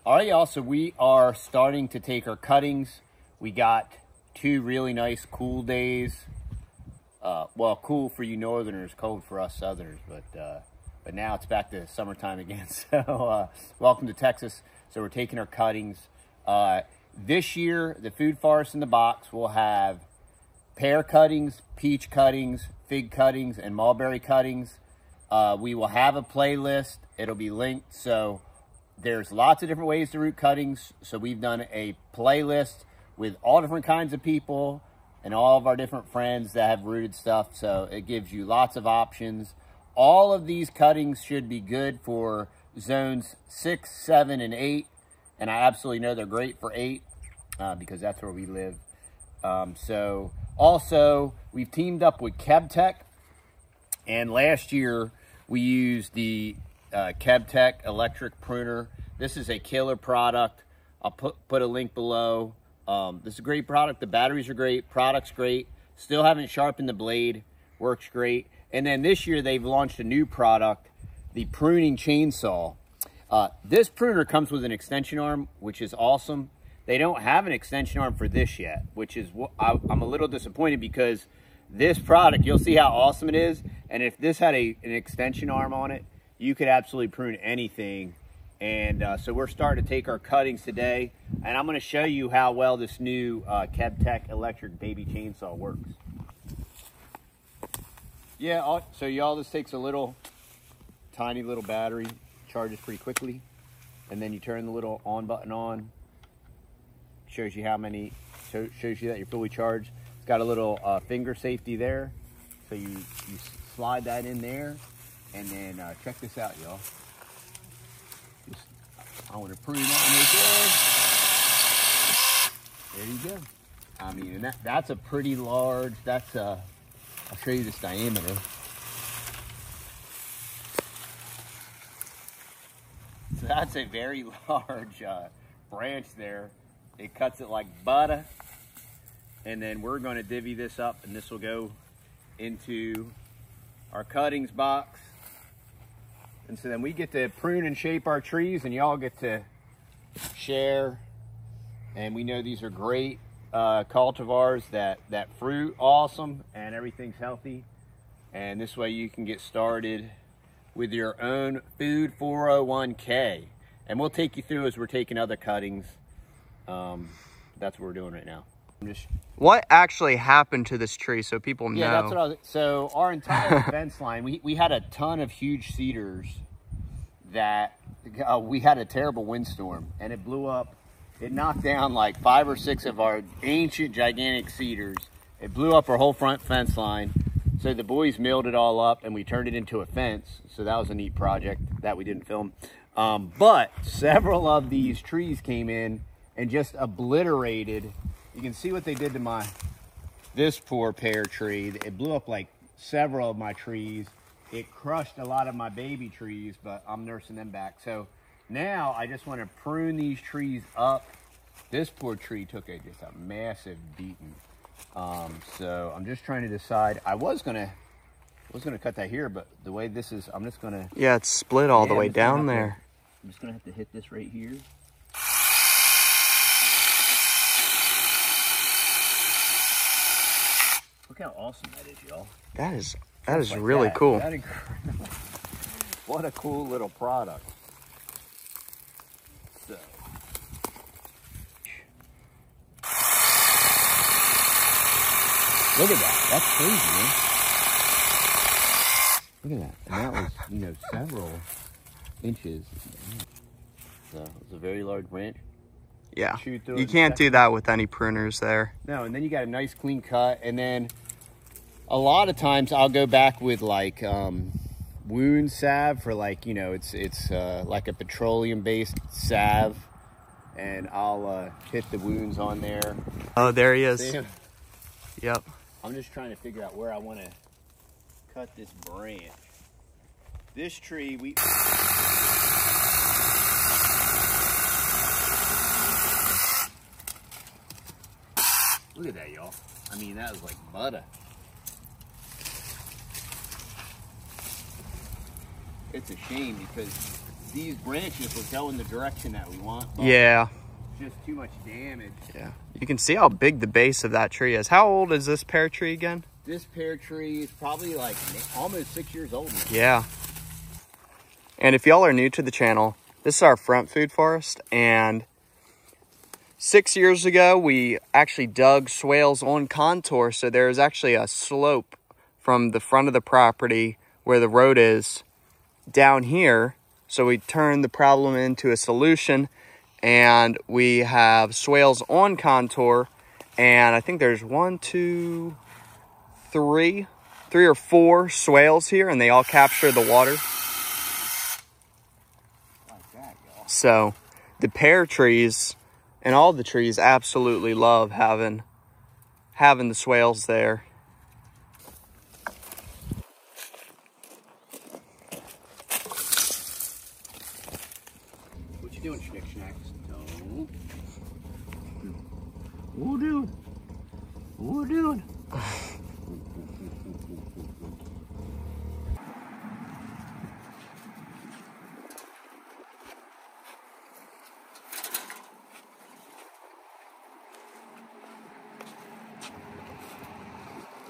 All right, y'all, so we are starting to take our cuttings. We got 2 really nice cool days. Well, cool for you northerners, cold for us southerners, but now it's back to summertime again. So welcome to Texas. So we're taking our cuttings. This year, the Food Forest in the Box will have pear cuttings, peach cuttings, fig cuttings, and mulberry cuttings. We will have a playlist. It'll be linked. So there's lots of different ways to root cuttings. So we've done a playlist with all different kinds of people and all of our different friends that have rooted stuff. So it gives you lots of options. All of these cuttings should be good for zones 6, 7, and 8. And I absolutely know they're great for 8 because that's where we live. So also, we've teamed up with KebTech. And last year, we used the KebTech electric pruner. This is a killer product. I'll put a link below. This is a great product. The batteries are great. Product's great. Still haven't sharpened the blade. Works great. And then this year, they've launched a new product, the pruning chainsaw. This pruner comes with an extension arm, which is awesome. They don't have an extension arm for this yet, which is what I'm a little disappointed because this product, you'll see how awesome it is. And if this had an extension arm on it, you could absolutely prune anything. And so we're starting to take our cuttings today. And I'm going to show you how well this new KebTech electric baby chainsaw works. Yeah, so y'all, this takes a little, tiny little battery. Charges pretty quickly. And then you turn the little on button on. Shows you how many, shows you that you're fully charged. It's got a little finger safety there. So you slide that in there. And then check this out, y'all. I want to prune that one right there. There you go. I mean, and that's a pretty large, that's I'll show you this diameter. So that's a very large branch there. It cuts it like butter. And then we're going to divvy this up, and this will go into our cuttings box. And so then we get to prune and shape our trees, and y'all get to share. And we know these are great cultivars that fruit awesome and everything's healthy. And this way you can get started with your own food 401k. And we'll take you through as we're taking other cuttings. That's what we're doing right now. What actually happened to this tree so people know? Yeah, that's what I was, so our entire fence line, we had a ton of huge cedars that we had a terrible windstorm and it blew up. It knocked down like 5 or 6 of our ancient gigantic cedars. It blew up our whole front fence line. So the boys milled it all up and we turned it into a fence. So that was a neat project that we didn't film. But several of these trees came in and just obliterated. You can see what they did to this poor pear tree. It blew up like several of my trees. It crushed a lot of my baby trees, but I'm nursing them back. So now I just want to prune these trees up. This poor tree took just a massive beating. So I'm just trying to decide. I was gonna cut that here, but the way this is, I'm just gonna. Yeah, it's split all the way down there. I'm just gonna have to hit this right here. Look how awesome that is, y'all. That is like really cool. What a cool little product. So. Look at that. That's crazy, man. Look at that. And that was, you know, several inches. So it's a very large branch. Yeah. You can't do that with any pruners there. No, and then you got a nice clean cut. And then a lot of times I'll go back with like wound salve for like, you know, it's like a petroleum-based salve. And I'll hit the wounds on there. Oh, there he is. Yep. I'm just trying to figure out where I want to cut this branch. This tree, look at that, y'all. I mean, that was like butter. It's a shame because these branches will go in the direction that we want. Yeah. Just too much damage. Yeah. You can see how big the base of that tree is. How old is this pear tree again? This pear tree is probably like almost 6 years old now. Yeah. And if y'all are new to the channel, this is our front food forest. And 6 years ago, we actually dug swales on contour. So there's actually a slope from the front of the property where the road is down here. So we turned the problem into a solution, and we have swales on contour. And I think there's 3 or 4 swales here, and they all capture the water. Like that, y'all. So the pear trees and all the trees absolutely love having the swales there. What you doing, Schnick Snacks? No. What doing? What doing?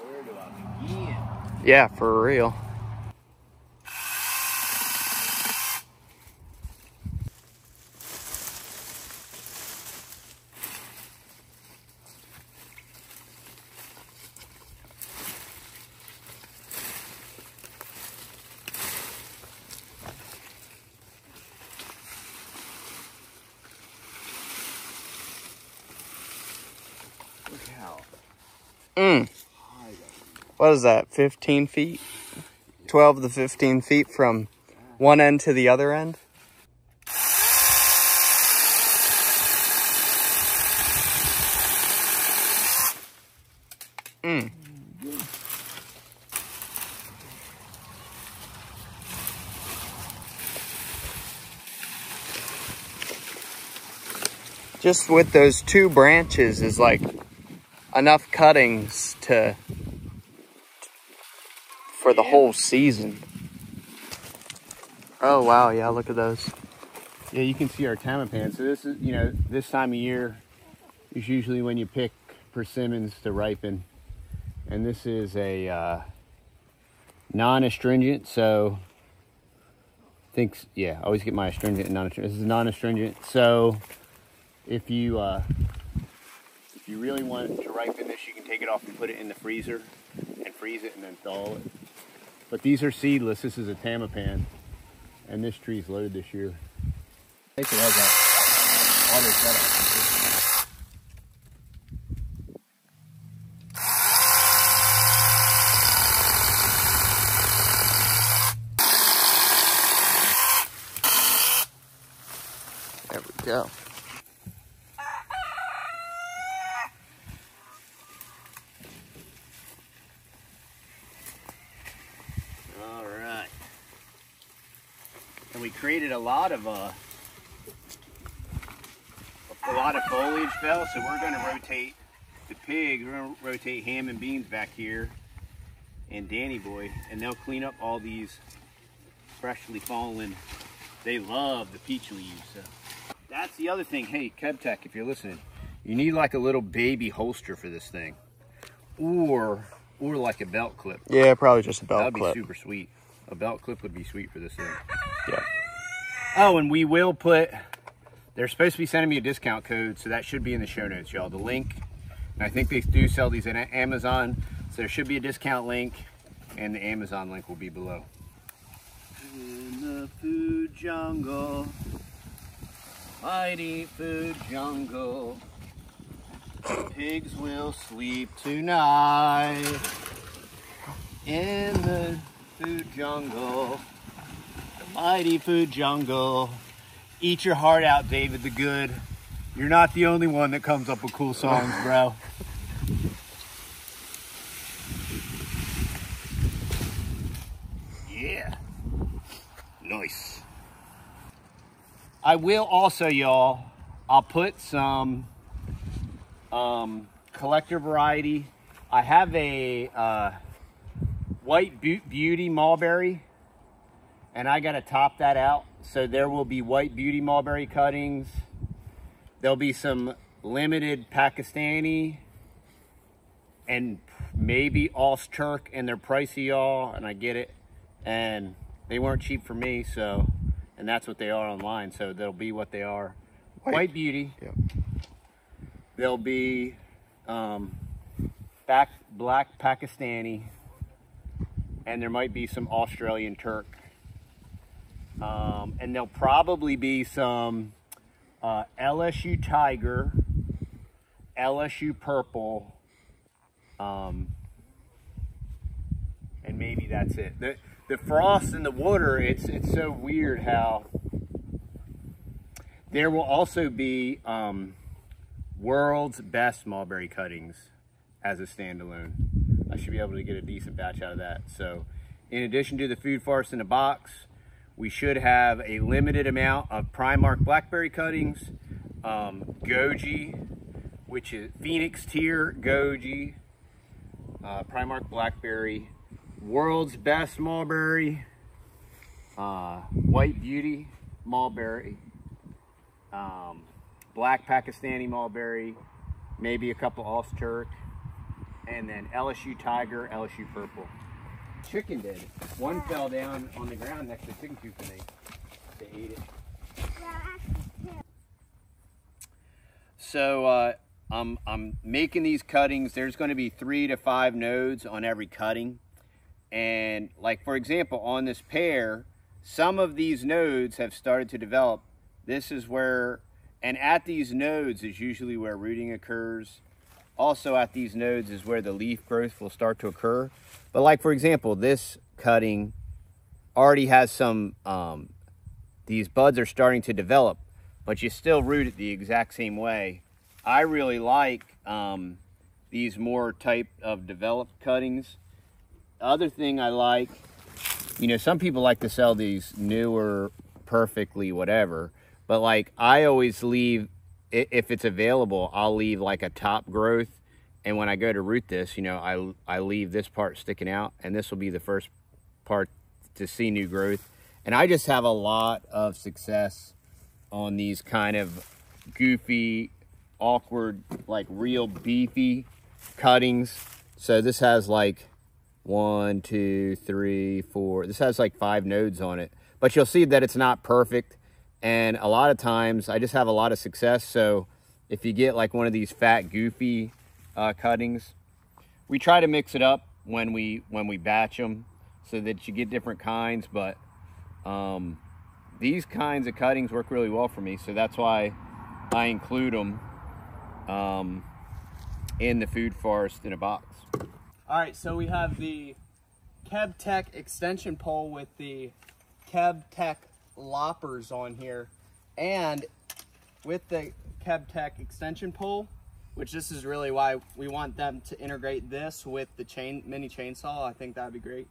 Where do I begin? Yeah, for real. Look how high that is. What is that, 15 feet? 12 to 15 feet from one end to the other end? Just with those 2 branches is like enough cuttings for the whole season. Oh wow, yeah, look at those. Yeah, you can see our tamapan. So this is, you know, this time of year is usually when you pick persimmons to ripen. And this is a non-astringent, so I always get my astringent and non-astringent. This is non-astringent, so if you really want to ripen this, you can take it off and put it in the freezer and freeze it and then thaw it. But these are seedless. This is a tamapan, and this tree's loaded this year. Stacey has that auto setup. There we go. All right. And we created a lot of foliage fell, so we're going to rotate the pigs. We're going to rotate Ham and Beans back here, and Danny Boy, and they'll clean up all these freshly fallen. They love the peach leaves. So that's the other thing. Hey, KebTech, if you're listening, you need like a little baby holster for this thing, or like a belt clip. Yeah, probably just a belt clip. That'd be super sweet. A belt clip would be sweet for this thing. Yeah. Oh, and we will put, they're supposed to be sending me a discount code, so that should be in the show notes, y'all. The link, and I think they do sell these at Amazon, so there should be a discount link, and the Amazon link will be below. In the food jungle, mighty food jungle, the pigs will sleep tonight. In the food jungle, the mighty food jungle. Eat your heart out, David the Good. You're not the only one that comes up with cool songs, bro. Yeah. Nice. I will also, y'all, I'll put some collector variety. I have a White Beauty mulberry, and I gotta top that out, So there will be white beauty mulberry cuttings. There'll be some limited Pakistani and maybe Aus Turk, and they're pricey, y'all, and I get it. And they weren't cheap for me, so, and that's what they are online, so they'll be what they are. White beauty. Yep. There'll be black Pakistani, and there might be some Australian Turk. And there'll probably be some LSU Tiger, LSU Purple, and maybe that's it. The frost in the water, it's so weird how there will also be world's best mulberry cuttings as a standalone. I should be able to get a decent batch out of that. So in addition to the food forest in a box, we should have a limited amount of Primark blackberry cuttings, Goji, which is Phoenix tier Goji, Primark blackberry, world's best mulberry, white beauty mulberry, black Pakistani mulberry, maybe a couple Aus Turk, and then LSU Tiger, LSU Purple. Chicken did. One fell down on the ground next to the chicken coop and they ate it. So I'm making these cuttings. There's going to be 3 to 5 nodes on every cutting. And like, for example, on this pear, some of these nodes have started to develop. This is where, and at these nodes is usually where rooting occurs. Also at these nodes is where the leaf growth will start to occur. But like, for example, this cutting already has some, these buds are starting to develop, but you still root it the exact same way. I really like these more type of developed cuttings. Other thing I like, you know, some people like to sell these newer, perfectly whatever, but like I always leave, if it's available, I'll leave like a top growth. And when I go to root this, you know, I leave this part sticking out, and this will be the first part to see new growth. And I just have a lot of success on these kind of goofy, awkward, like real beefy cuttings. So this has like 1, 2, 3, 4. This has like 5 nodes on it, but you'll see that it's not perfect. And a lot of times I just have a lot of success. So if you get like one of these fat, goofy cuttings, we try to mix it up when we batch them so that you get different kinds. But these kinds of cuttings work really well for me. So that's why I include them in the food forest in a box. All right, so we have the KebTech extension pole with the KebTech loppers on here, and with the KebTech extension pole, which this is really why we want them to integrate this with the mini chainsaw. I think that'd be great.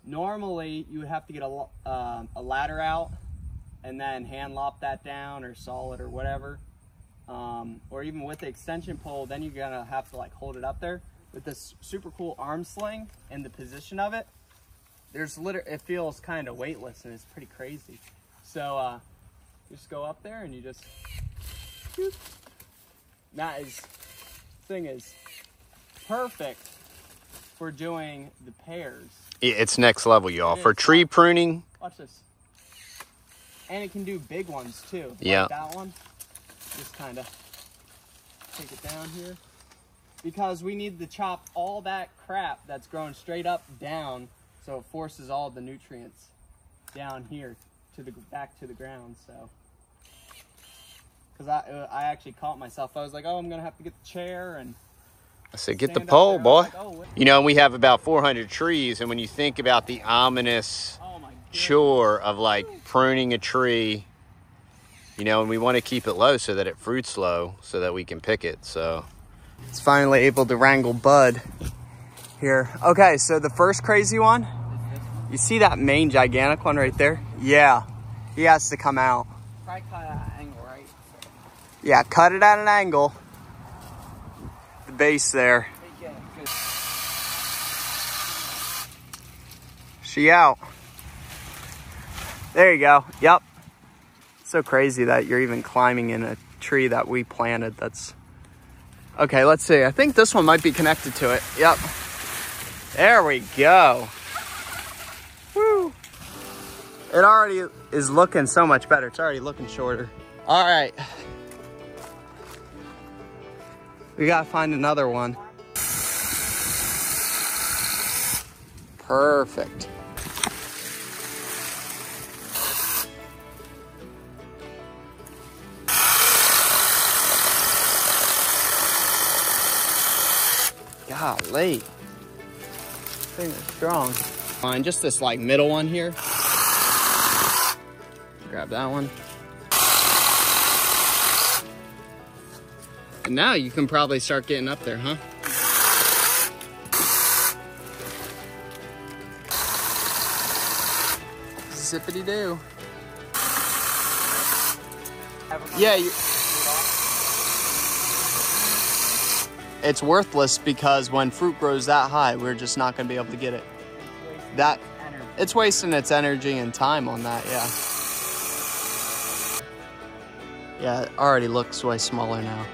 Normally you would have to get a ladder out and then hand lop that down or saw it or whatever, or even with the extension pole, then you're gonna have to like hold it up there. With this super cool arm sling and the position of it, it feels kind of weightless and it's pretty crazy. So you just go up there and you just shoot. Thing is perfect for doing the pears. It's next level, y'all. For tree pruning. Watch this. And it can do big ones too. Yeah. Like that one. Just kind of take it down here. Because we need to chop all that crap that's growing straight up down, so it forces all the nutrients down here to back to the ground. So, because I actually caught myself, I was like, oh, I'm gonna have to get the chair and. I said, get the pole, boy. Like, oh, you know, we have about 400 trees, and when you think about the ominous chore of like pruning a tree, you know, and we want to keep it low so that it fruits low, so that we can pick it. So. It's finally able to wrangle bud here. Okay, so the first crazy one, you see that main gigantic one right there? Yeah, he has to come out. Probably cut at an angle, right? Yeah, cut it at an angle. The base there. She out. There you go. Yep. So crazy that you're even climbing in a tree that we planted. That's okay. Let's see. I think this one might be connected to it. Yep. There we go. Woo. It already is looking so much better. It's already looking shorter. All right. We gotta find another one. Perfect. Golly. Thing is strong. Fine, just this like middle one here. Grab that one. And now you can probably start getting up there, huh? Zippity doo. Yeah. It's worthless because when fruit grows that high, we're just not going to be able to get it. It's wasting its energy and time on that, yeah. Yeah, it already looks way smaller now.